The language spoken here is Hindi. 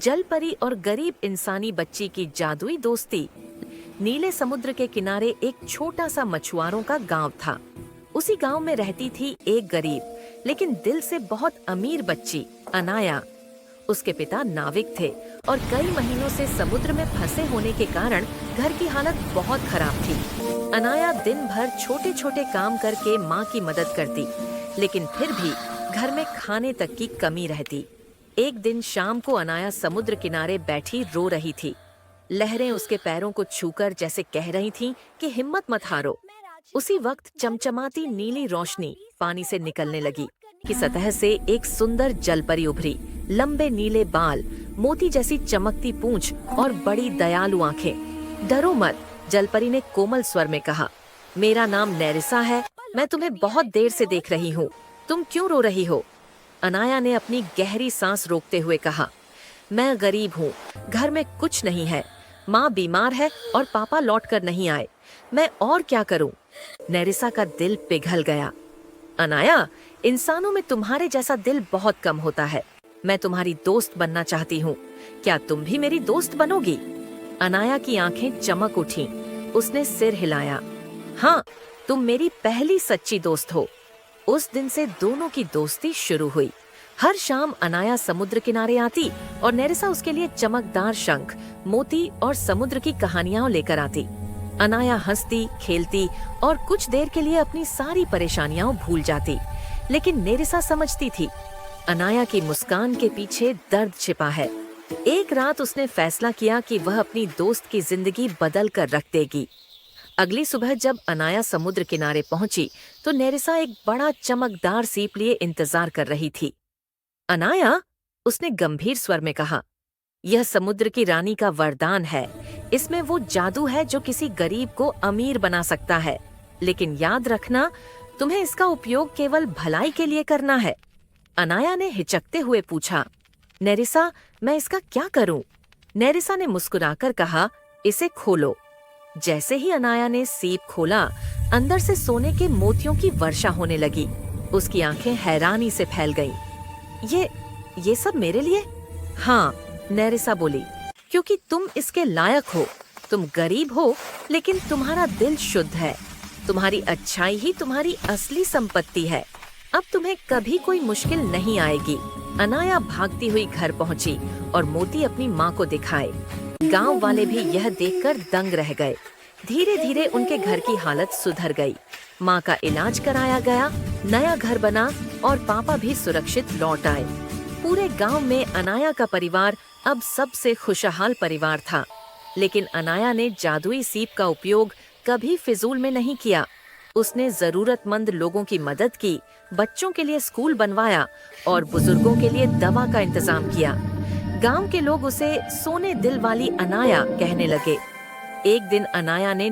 जल परी और गरीब इंसानी बच्ची की जादुई दोस्ती। नीले समुद्र के किनारे एक छोटा सा मछुआरों का गांव था। उसी गांव में रहती थी एक गरीब लेकिन दिल से बहुत अमीर बच्ची, अनाया। उसके पिता नाविक थे और कई महीनों से समुद्र में फंसे होने के कारण घर की हालत बहुत खराब थी। अनाया दिन भर छोटे छोटे काम करके माँ की मदद करती, लेकिन फिर भी घर में खाने तक की कमी रहती। एक दिन शाम को अनाया समुद्र किनारे बैठी रो रही थी। लहरें उसके पैरों को छूकर जैसे कह रही थीं कि हिम्मत मत हारो। उसी वक्त चमचमाती नीली रोशनी पानी से निकलने लगी कि सतह से एक सुंदर जलपरी उभरी। लंबे नीले बाल, मोती जैसी चमकती पूंछ और बड़ी दयालु आंखें। डरो मत, जलपरी ने कोमल स्वर में कहा। मेरा नाम नेरिसा है, मैं तुम्हें बहुत देर से देख रही हूँ। तुम क्यों रो रही हो? अनाया ने अपनी गहरी सांस रोकते हुए कहा। मैं गरीब हूँ, घर में कुछ नहीं है, माँ बीमार है और पापा लौट कर नहीं आए। मैं और क्या करूँ? नेरिसा का दिल पिघल गया। अनाया, इंसानों में तुम्हारे जैसा दिल बहुत कम होता है। मैं तुम्हारी दोस्त बनना चाहती हूँ, क्या तुम भी मेरी दोस्त बनोगी? अनाया की आंखें चमक उठीं। उसने सिर हिलाया। हाँ, तुम मेरी पहली सच्ची दोस्त हो। उस दिन से दोनों की दोस्ती शुरू हुई। हर शाम अनाया समुद्र किनारे आती और नेरिसा उसके लिए चमकदार शंख, मोती और समुद्र की कहानियां लेकर आती। अनाया हंसती, खेलती और कुछ देर के लिए अपनी सारी परेशानियां भूल जाती। लेकिन नेरिसा समझती थी, अनाया की मुस्कान के पीछे दर्द छिपा है। एक रात उसने फैसला किया कि वह अपनी दोस्त की जिंदगी बदल कर रख देगी। अगली सुबह जब अनाया समुद्र किनारे पहुंची तो नेरिसा एक बड़ा चमकदार सीप लिए इंतजार कर रही थी। अनाया, उसने गंभीर स्वर में कहा, यह समुद्र की रानी का वरदान है। इसमें वो जादू है जो किसी गरीब को अमीर बना सकता है। लेकिन याद रखना, तुम्हें इसका उपयोग केवल भलाई के लिए करना है। अनाया ने हिचकते हुए पूछा, नेरिसा, मैं इसका क्या करूं? नेरिसा ने मुस्कुराकर कहा, इसे खोलो। जैसे ही अनाया ने सीप खोला, अंदर से सोने के मोतियों की वर्षा होने लगी। उसकी आंखें हैरानी से फैल गईं। ये सब मेरे लिए? हाँ, नेरिसा बोली, क्योंकि तुम इसके लायक हो। तुम गरीब हो, लेकिन तुम्हारा दिल शुद्ध है। तुम्हारी अच्छाई ही तुम्हारी असली संपत्ति है। अब तुम्हें कभी कोई मुश्किल नहीं आएगी। अनाया भागती हुई घर पहुंची और मोती अपनी माँ को दिखाए। गांव वाले भी यह देखकर दंग रह गए। धीरे धीरे उनके घर की हालत सुधर गई। माँ का इलाज कराया गया, नया घर बना और पापा भी सुरक्षित लौट आए। पूरे गांव में अनाया का परिवार अब सबसे खुशहाल परिवार था। लेकिन अनाया ने जादुई सीप का उपयोग कभी फिजूल में नहीं किया। उसने जरूरतमंद लोगों की मदद की, बच्चों के लिए स्कूल बनवाया और बुजुर्गों के लिए दवा का इंतजाम किया। गांव के लोग उसे सोने दिल वाली अनाया कहने लगे। एक दिन अनाया ने